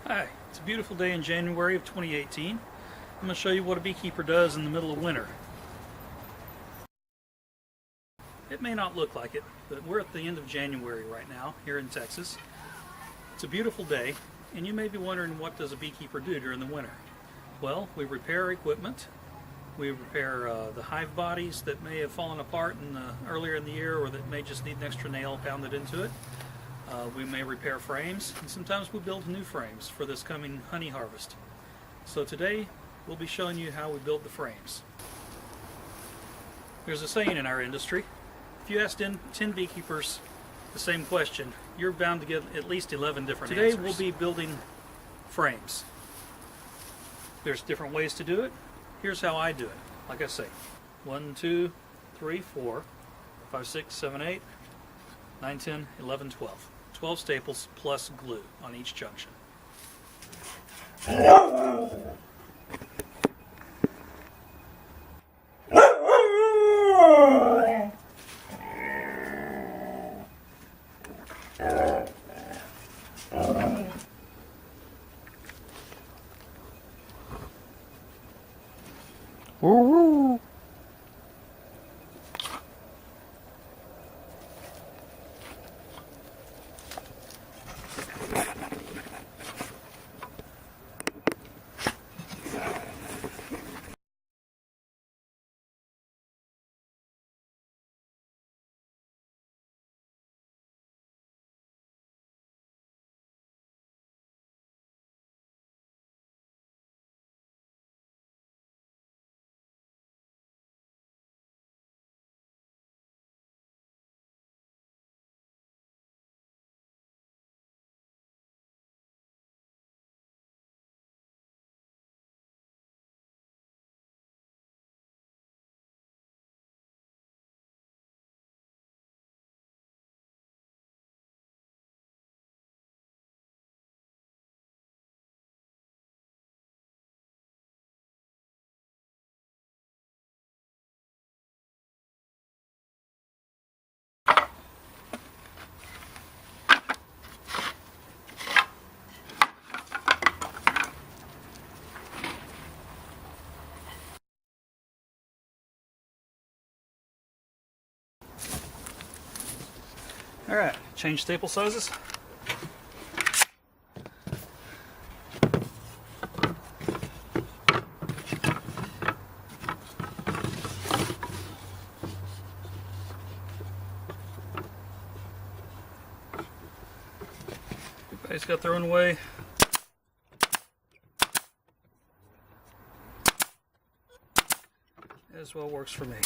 Hi, it's a beautiful day in January of 2018. I'm going to show you what a beekeeper does in the middle of winter. It may not look like it, but we're at the end of January right now here in Texas. It's a beautiful day, and you may be wondering, what does a beekeeper do during the winter? Well, we repair equipment. We repair the hive bodies that may have fallen apart earlier in the year, or that may just need an extra nail pounded into it. We may repair frames, and sometimes we build new frames for this coming honey harvest. So today we'll be showing you how we build the frames. There's a saying in our industry: if you ask 10 beekeepers the same question, you're bound to get at least 11 different answers. Today we'll be building frames. There's different ways to do it. Here's how I do it. Like I say, 1, 2, 3, 4, 5, 6, 7, 8, 9, 10, 11, 12. 12 staples plus glue on each junction. Alright, change staple sizes. Everybody's got their own way. As well works for me.